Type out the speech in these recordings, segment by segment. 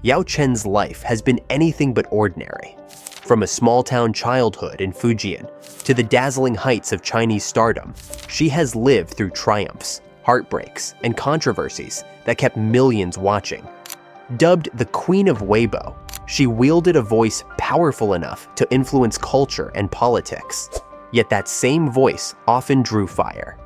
Yao Chen's life has been anything but ordinary. From a small-town childhood in Fujian to the dazzling heights of Chinese stardom, she has lived through triumphs, heartbreaks, and controversies that kept millions watching. Dubbed the Queen of Weibo, she wielded a voice powerful enough to influence culture and politics. Yet that same voice often drew fire.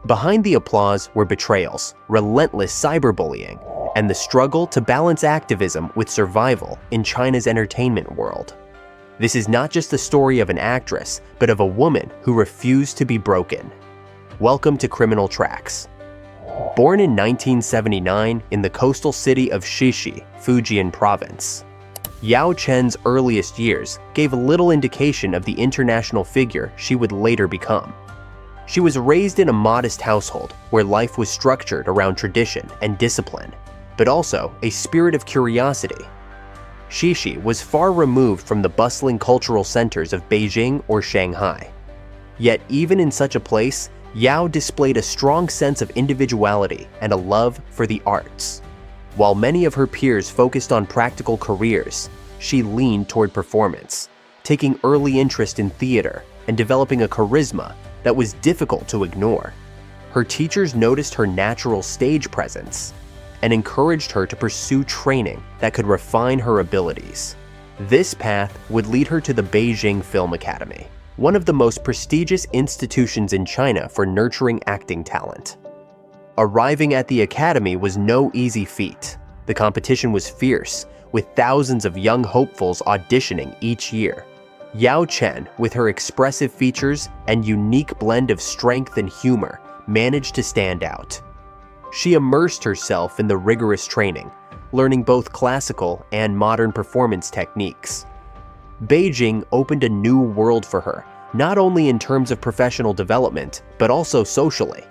Behind the applause were betrayals, relentless cyberbullying, and the struggle to balance activism with survival in China's entertainment world. This is not just the story of an actress, but of a woman who refused to be broken. Welcome to Criminal Tracks. Born in 1979 in the coastal city of Shishi, Fujian province, Yao Chen's earliest years gave little indication of the international figure she would later become. She was raised in a modest household where life was structured around tradition and discipline, but also a spirit of curiosity. Shishi was far removed from the bustling cultural centers of Beijing or Shanghai. Yet even in such a place, Yao displayed a strong sense of individuality and a love for the arts. While many of her peers focused on practical careers, she leaned toward performance, taking early interest in theater and developing a charisma that was difficult to ignore. Her teachers noticed her natural stage presence and encouraged her to pursue training that could refine her abilities. This path would lead her to the Beijing Film Academy, one of the most prestigious institutions in China for nurturing acting talent. Arriving at the academy was no easy feat. The competition was fierce, with thousands of young hopefuls auditioning each year. Yao Chen, with her expressive features and unique blend of strength and humor, managed to stand out. She immersed herself in the rigorous training, learning both classical and modern performance techniques. Beijing opened a new world for her, not only in terms of professional development, but also socially.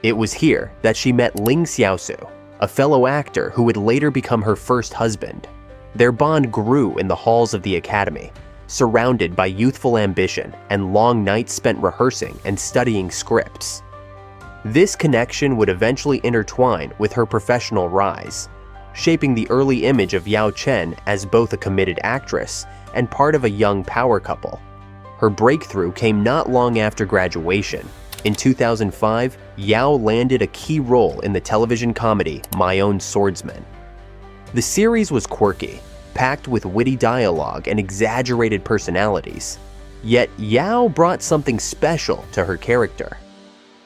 It was here that she met Ling Xiaosu, a fellow actor who would later become her first husband. Their bond grew in the halls of the academy, surrounded by youthful ambition and long nights spent rehearsing and studying scripts. This connection would eventually intertwine with her professional rise, shaping the early image of Yao Chen as both a committed actress and part of a young power couple. Her breakthrough came not long after graduation. In 2005, Yao landed a key role in the television comedy My Own Swordsman. The series was quirky, packed with witty dialogue and exaggerated personalities. Yet Yao brought something special to her character.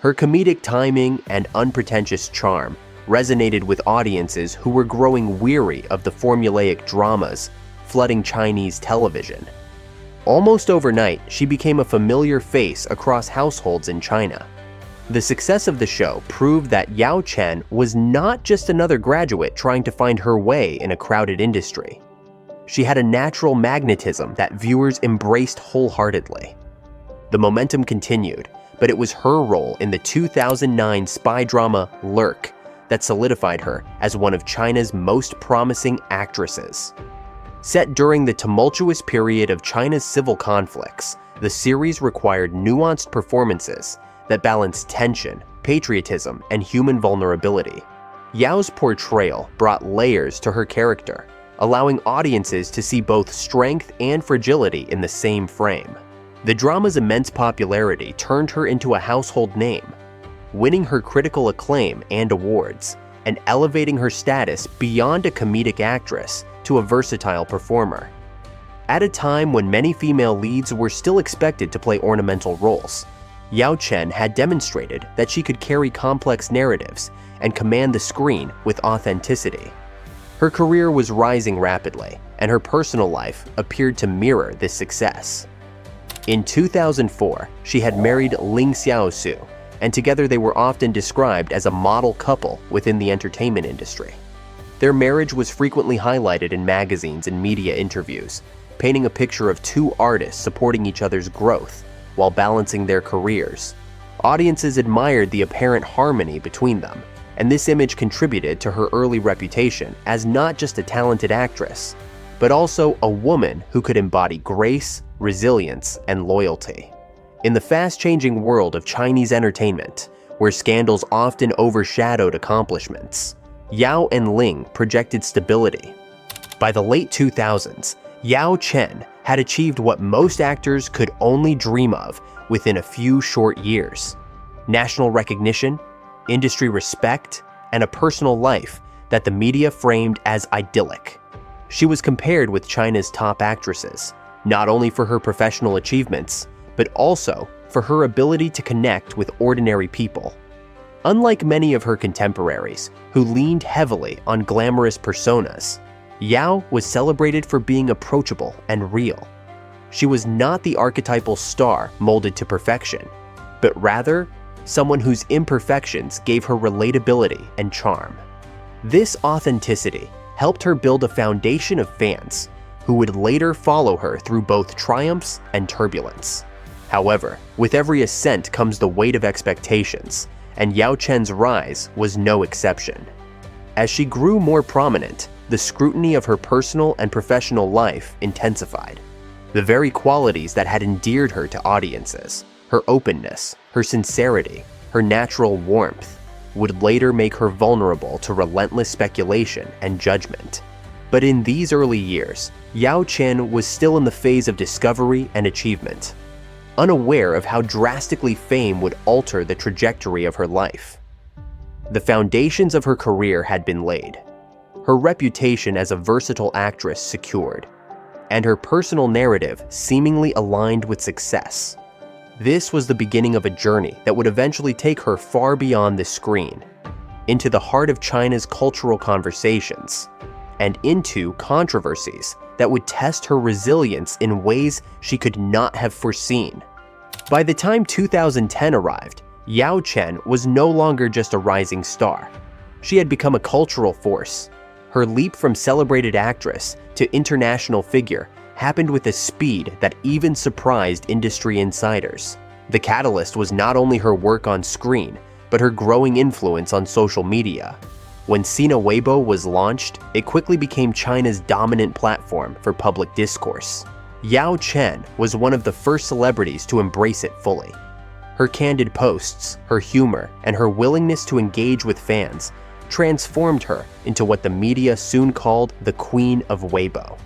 Her comedic timing and unpretentious charm resonated with audiences who were growing weary of the formulaic dramas flooding Chinese television. Almost overnight, she became a familiar face across households in China. The success of the show proved that Yao Chen was not just another graduate trying to find her way in a crowded industry. She had a natural magnetism that viewers embraced wholeheartedly. The momentum continued, but it was her role in the 2009 spy drama Lurk that solidified her as one of China's most promising actresses. Set during the tumultuous period of China's civil conflicts, the series required nuanced performances that balanced tension, patriotism, and human vulnerability. Yao's portrayal brought layers to her character, allowing audiences to see both strength and fragility in the same frame. The drama's immense popularity turned her into a household name, winning her critical acclaim and awards, and elevating her status beyond a comedic actress to a versatile performer. At a time when many female leads were still expected to play ornamental roles, Yao Chen had demonstrated that she could carry complex narratives and command the screen with authenticity. Her career was rising rapidly, and her personal life appeared to mirror this success. In 2004, she had married Ling Xiaosu, and together they were often described as a model couple within the entertainment industry. Their marriage was frequently highlighted in magazines and media interviews, painting a picture of two artists supporting each other's growth while balancing their careers. Audiences admired the apparent harmony between them, and this image contributed to her early reputation as not just a talented actress, but also a woman who could embody grace, resilience, and loyalty. In the fast-changing world of Chinese entertainment, where scandals often overshadowed accomplishments, Yao and Ling projected stability, By the late 2000s, Yao Chen had achieved what most actors could only dream of within a few short years: national recognition, industry respect, and a personal life that the media framed as idyllic. She was compared with China's top actresses, not only for her professional achievements, but also for her ability to connect with ordinary people. Unlike many of her contemporaries, who leaned heavily on glamorous personas, Yao was celebrated for being approachable and real. She was not the archetypal star molded to perfection, but rather someone whose imperfections gave her relatability and charm. This authenticity helped her build a foundation of fans who would later follow her through both triumphs and turbulence. However, with every ascent comes the weight of expectations, and Yao Chen's rise was no exception. As she grew more prominent, the scrutiny of her personal and professional life intensified. The very qualities that had endeared her to audiences, her openness, her sincerity, her natural warmth, would later make her vulnerable to relentless speculation and judgment. But in these early years, Yao Chen was still in the phase of discovery and achievement, unaware of how drastically fame would alter the trajectory of her life. The foundations of her career had been laid, her reputation as a versatile actress secured, and her personal narrative seemingly aligned with success. This was the beginning of a journey that would eventually take her far beyond the screen, into the heart of China's cultural conversations, and into controversies that would test her resilience in ways she could not have foreseen. By the time 2010 arrived, Yao Chen was no longer just a rising star. She had become a cultural force. Her leap from celebrated actress to international figure happened with a speed that even surprised industry insiders. The catalyst was not only her work on screen, but her growing influence on social media. When Queen of Weibo was launched, it quickly became China's dominant platform for public discourse. Yao Chen was one of the first celebrities to embrace it fully. Her candid posts, her humor, and her willingness to engage with fans transformed her into what the media soon called the Queen of Weibo.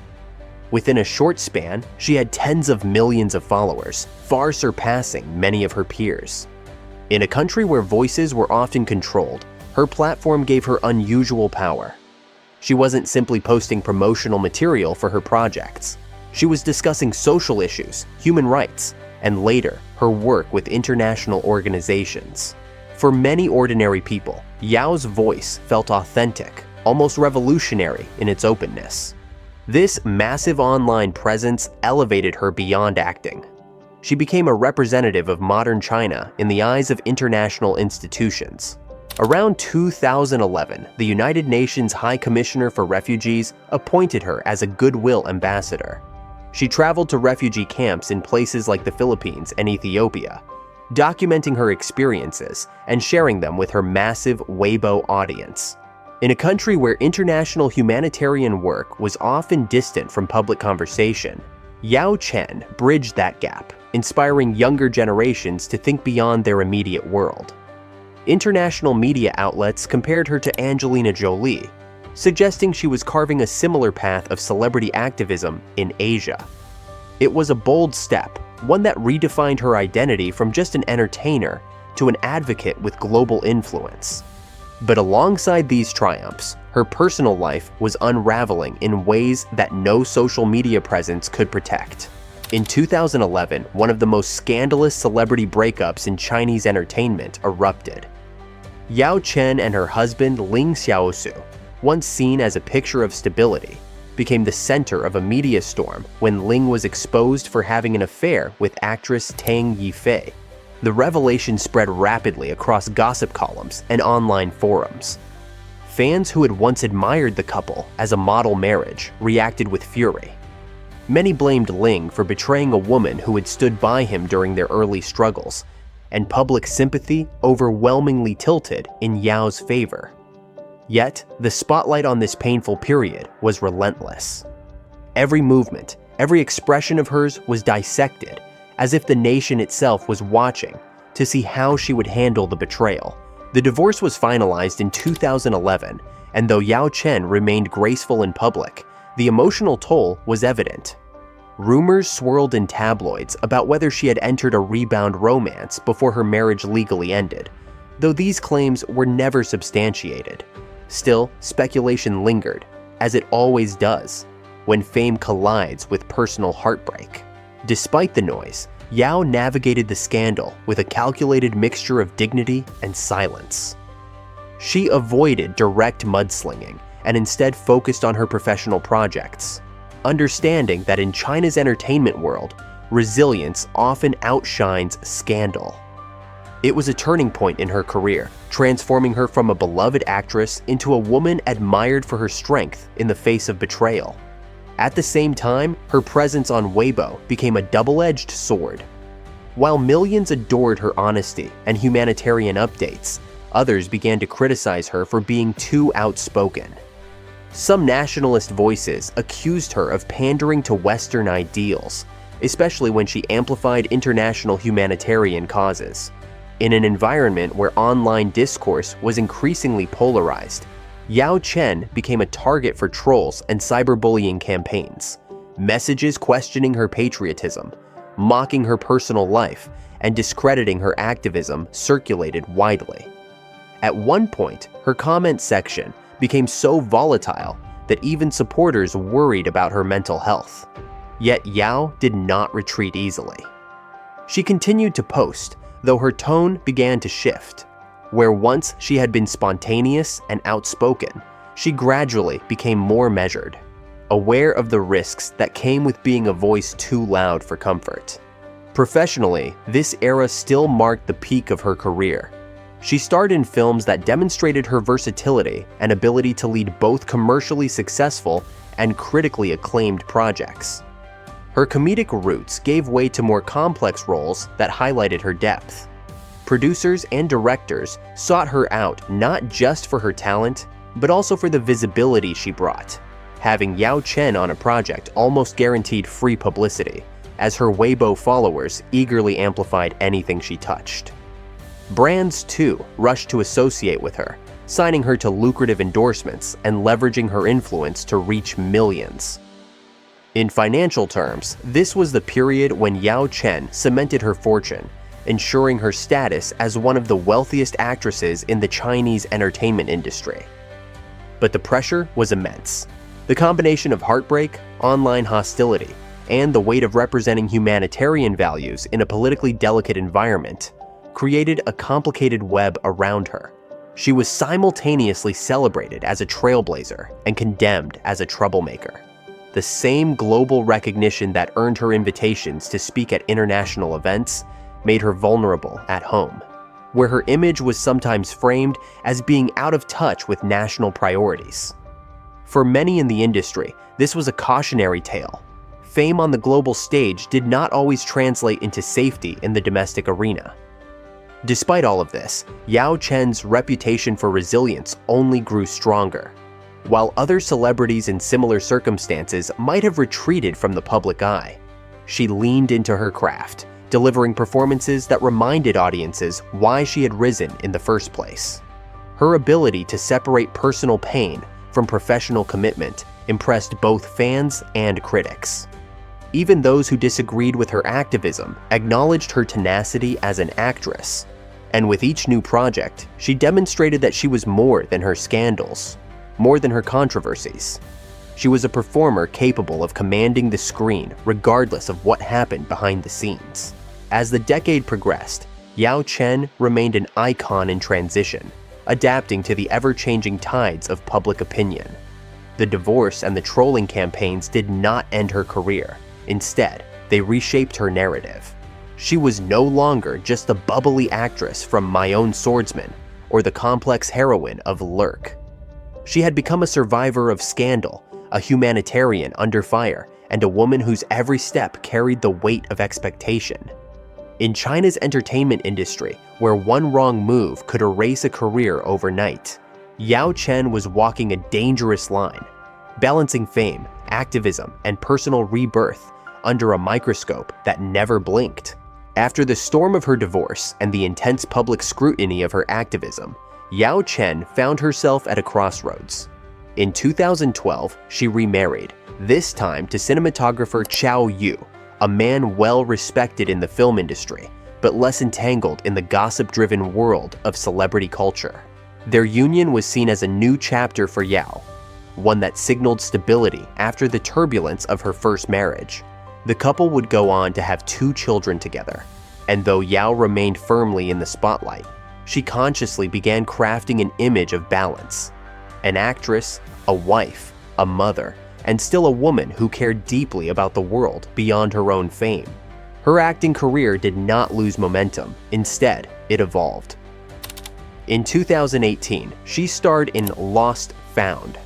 Within a short span, she had tens of millions of followers, far surpassing many of her peers. In a country where voices were often controlled, her platform gave her unusual power. She wasn't simply posting promotional material for her projects. She was discussing social issues, human rights, and later, her work with international organizations. For many ordinary people, Yao's voice felt authentic, almost revolutionary in its openness. This massive online presence elevated her beyond acting. She became a representative of modern China in the eyes of international institutions. Around 2011, the United Nations High Commissioner for Refugees appointed her as a goodwill ambassador. She traveled to refugee camps in places like the Philippines and Ethiopia, documenting her experiences and sharing them with her massive Weibo audience. In a country where international humanitarian work was often distant from public conversation, Yao Chen bridged that gap, inspiring younger generations to think beyond their immediate world. International media outlets compared her to Angelina Jolie, suggesting she was carving a similar path of celebrity activism in Asia. It was a bold step, one that redefined her identity from just an entertainer to an advocate with global influence. But alongside these triumphs, her personal life was unraveling in ways that no social media presence could protect. In 2011, one of the most scandalous celebrity breakups in Chinese entertainment erupted. Yao Chen and her husband Ling Xiaosu, once seen as a picture of stability, became the center of a media storm when Ling was exposed for having an affair with actress Tang Yifei. The revelation spread rapidly across gossip columns and online forums. Fans who had once admired the couple as a model marriage reacted with fury. Many blamed Ling for betraying a woman who had stood by him during their early struggles, and public sympathy overwhelmingly tilted in Yao's favor. Yet, the spotlight on this painful period was relentless. Every movement, every expression of hers was dissected, as if the nation itself was watching to see how she would handle the betrayal. The divorce was finalized in 2011, and though Yao Chen remained graceful in public, The emotional toll was evident. Rumors swirled in tabloids about whether she had entered a rebound romance before her marriage legally ended, though these claims were never substantiated. Still, speculation lingered, as it always does, when fame collides with personal heartbreak. Despite the noise, Yao navigated the scandal with a calculated mixture of dignity and silence. She avoided direct mudslinging and instead focused on her professional projects, understanding that in China's entertainment world, resilience often outshines scandal. It was a turning point in her career, transforming her from a beloved actress into a woman admired for her strength in the face of betrayal. At the same time, her presence on Weibo became a double-edged sword. While millions adored her honesty and humanitarian updates, others began to criticize her for being too outspoken. Some nationalist voices accused her of pandering to Western ideals, especially when she amplified international humanitarian causes. In an environment where online discourse was increasingly polarized, Yao Chen became a target for trolls and cyberbullying campaigns. Messages questioning her patriotism, mocking her personal life, and discrediting her activism circulated widely. At one point, her comment section became so volatile that even supporters worried about her mental health. Yet Yao did not retreat easily. She continued to post, though her tone began to shift. Where once she had been spontaneous and outspoken, she gradually became more measured, aware of the risks that came with being a voice too loud for comfort. Professionally, this era still marked the peak of her career. She starred in films that demonstrated her versatility and ability to lead both commercially successful and critically acclaimed projects. Her comedic roots gave way to more complex roles that highlighted her depth. Producers and directors sought her out not just for her talent, but also for the visibility she brought. Having Yao Chen on a project almost guaranteed free publicity, as her Weibo followers eagerly amplified anything she touched. Brands, too, rushed to associate with her, signing her to lucrative endorsements and leveraging her influence to reach millions. In financial terms, this was the period when Yao Chen cemented her fortune, ensuring her status as one of the wealthiest actresses in the Chinese entertainment industry. But the pressure was immense. The combination of heartbreak, online hostility, and the weight of representing humanitarian values in a politically delicate environment created a complicated web around her. She was simultaneously celebrated as a trailblazer and condemned as a troublemaker. The same global recognition that earned her invitations to speak at international events made her vulnerable at home, where her image was sometimes framed as being out of touch with national priorities. For many in the industry, this was a cautionary tale. Fame on the global stage did not always translate into safety in the domestic arena. Despite all of this, Yao Chen's reputation for resilience only grew stronger. While other celebrities in similar circumstances might have retreated from the public eye, she leaned into her craft, delivering performances that reminded audiences why she had risen in the first place. Her ability to separate personal pain from professional commitment impressed both fans and critics. Even those who disagreed with her activism acknowledged her tenacity as an actress. And with each new project, she demonstrated that she was more than her scandals, more than her controversies. She was a performer capable of commanding the screen regardless of what happened behind the scenes. As the decade progressed, Yao Chen remained an icon in transition, adapting to the ever-changing tides of public opinion. The divorce and the trolling campaigns did not end her career. Instead, they reshaped her narrative. She was no longer just the bubbly actress from My Own Swordsman or the complex heroine of Lurk. She had become a survivor of scandal, a humanitarian under fire, and a woman whose every step carried the weight of expectation. In China's entertainment industry, where one wrong move could erase a career overnight, Yao Chen was walking a dangerous line, balancing fame, activism, and personal rebirth under a microscope that never blinked. After the storm of her divorce and the intense public scrutiny of her activism, Yao Chen found herself at a crossroads. In 2012, she remarried, this time to cinematographer Chow Yu, a man well respected in the film industry, but less entangled in the gossip-driven world of celebrity culture. Their union was seen as a new chapter for Yao, one that signaled stability after the turbulence of her first marriage. The couple would go on to have 2 children together, and though Yao remained firmly in the spotlight, she consciously began crafting an image of balance. An actress, a wife, a mother, and still a woman who cared deeply about the world beyond her own fame. Her acting career did not lose momentum. Instead, it evolved. In 2018, she starred in Lost Found,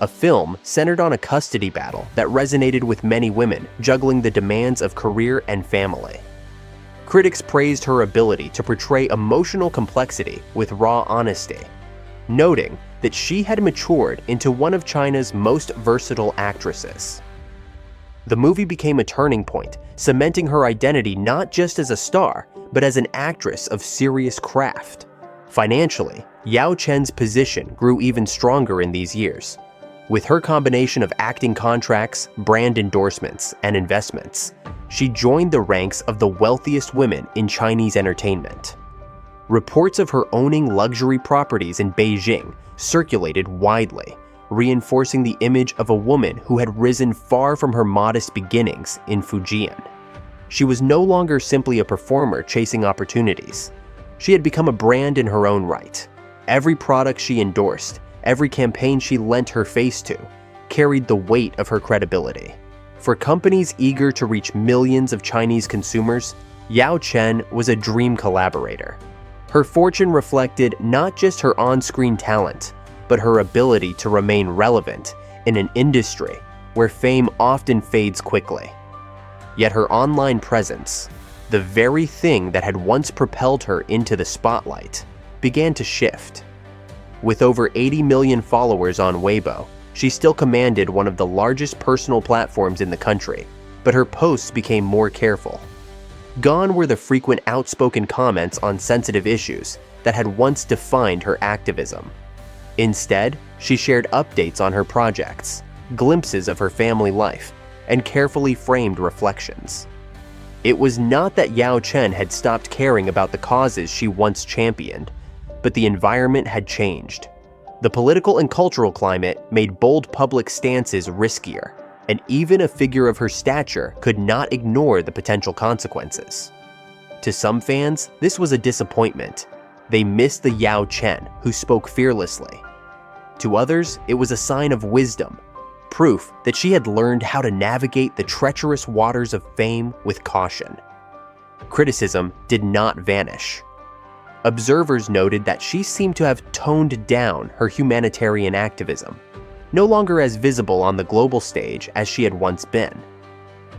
a film centered on a custody battle that resonated with many women juggling the demands of career and family. Critics praised her ability to portray emotional complexity with raw honesty, noting that she had matured into one of China's most versatile actresses. The movie became a turning point, cementing her identity not just as a star, but as an actress of serious craft. Financially, Yao Chen's position grew even stronger in these years. With her combination of acting contracts, brand endorsements, and investments, she joined the ranks of the wealthiest women in Chinese entertainment. Reports of her owning luxury properties in Beijing circulated widely, reinforcing the image of a woman who had risen far from her modest beginnings in Fujian. She was no longer simply a performer chasing opportunities. She had become a brand in her own right. Every product she endorsed, every campaign she lent her face to, carried the weight of her credibility. For companies eager to reach millions of Chinese consumers, Yao Chen was a dream collaborator. Her fortune reflected not just her on-screen talent, but her ability to remain relevant in an industry where fame often fades quickly. Yet her online presence, the very thing that had once propelled her into the spotlight, began to shift. With over 80 million followers on Weibo, she still commanded one of the largest personal platforms in the country, but her posts became more careful. Gone were the frequent outspoken comments on sensitive issues that had once defined her activism. Instead, she shared updates on her projects, glimpses of her family life, and carefully framed reflections. It was not that Yao Chen had stopped caring about the causes she once championed, but the environment had changed. The political and cultural climate made bold public stances riskier, and even a figure of her stature could not ignore the potential consequences. To some fans, this was a disappointment. They missed the Yao Chen who spoke fearlessly. To others, it was a sign of wisdom, proof that she had learned how to navigate the treacherous waters of fame with caution. Criticism did not vanish. Observers noted that she seemed to have toned down her humanitarian activism, no longer as visible on the global stage as she had once been.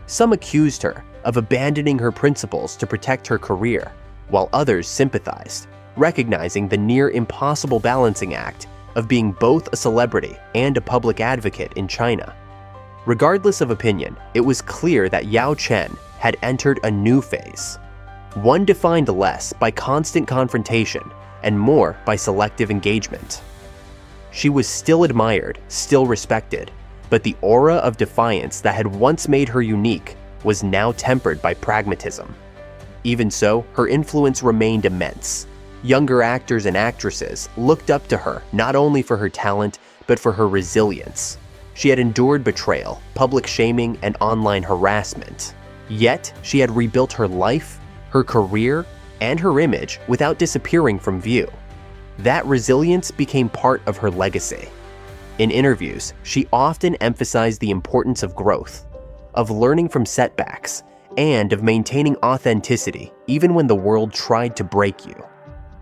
Some accused her of abandoning her principles to protect her career, while others sympathized, recognizing the near impossible balancing act of being both a celebrity and a public advocate in China. Regardless of opinion, it was clear that Yao Chen had entered a new phase, one defined less by constant confrontation and more by selective engagement. She was still admired, still respected, but the aura of defiance that had once made her unique was now tempered by pragmatism. Even so, her influence remained immense. Younger actors and actresses looked up to her not only for her talent, but for her resilience. She had endured betrayal, public shaming, and online harassment. Yet, she had rebuilt her life, her career, and her image without disappearing from view. That resilience became part of her legacy. In interviews, she often emphasized the importance of growth, of learning from setbacks, and of maintaining authenticity even when the world tried to break you.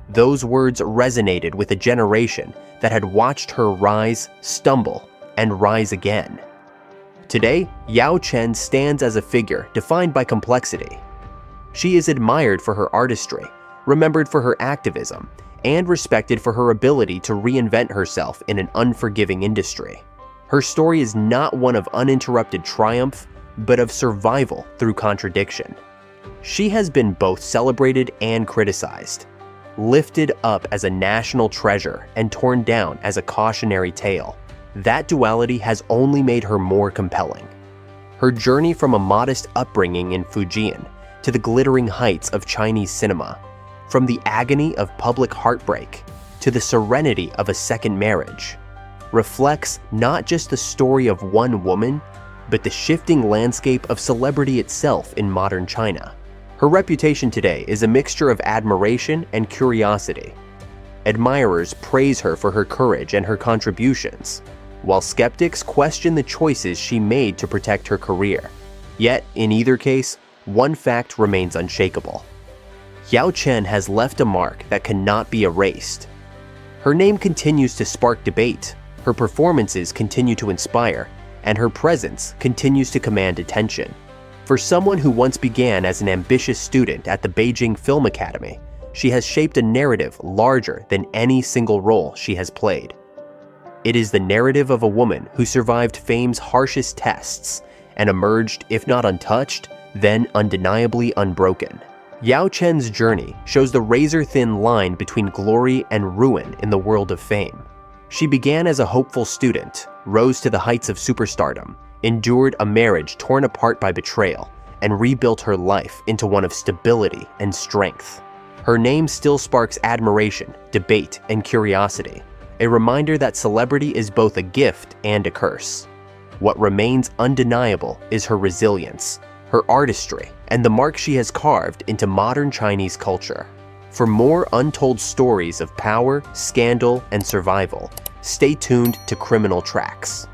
Those words resonated with a generation that had watched her rise, stumble, and rise again. Today, Yao Chen stands as a figure defined by complexity. She is admired for her artistry, remembered for her activism, and respected for her ability to reinvent herself in an unforgiving industry. Her story is not one of uninterrupted triumph, but of survival through contradiction. She has been both celebrated and criticized, lifted up as a national treasure and torn down as a cautionary tale. that duality has only made her more compelling. Her journey from a modest upbringing in Fujian to the glittering heights of Chinese cinema, from the agony of public heartbreak to the serenity of a second marriage, reflects not just the story of one woman, but the shifting landscape of celebrity itself in modern China. Her reputation today is a mixture of admiration and curiosity. Admirers praise her for her courage and her contributions, while skeptics question the choices she made to protect her career. Yet, in either case, one fact remains unshakable. Yao Chen has left a mark that cannot be erased. Her name continues to spark debate, her performances continue to inspire, and her presence continues to command attention. For someone who once began as an ambitious student at the Beijing Film Academy, she has shaped a narrative larger than any single role she has played. It is the narrative of a woman who survived fame's harshest tests and emerged, if not untouched, then undeniably unbroken. Yao Chen's journey shows the razor-thin line between glory and ruin in the world of fame. She began as a hopeful student, rose to the heights of superstardom, endured a marriage torn apart by betrayal, and rebuilt her life into one of stability and strength. Her name still sparks admiration, debate, and curiosity, a reminder that celebrity is both a gift and a curse. What remains undeniable is her resilience, her artistry, and the mark she has carved into modern Chinese culture. For more untold stories of power, scandal, and survival, stay tuned to Criminal Tracks.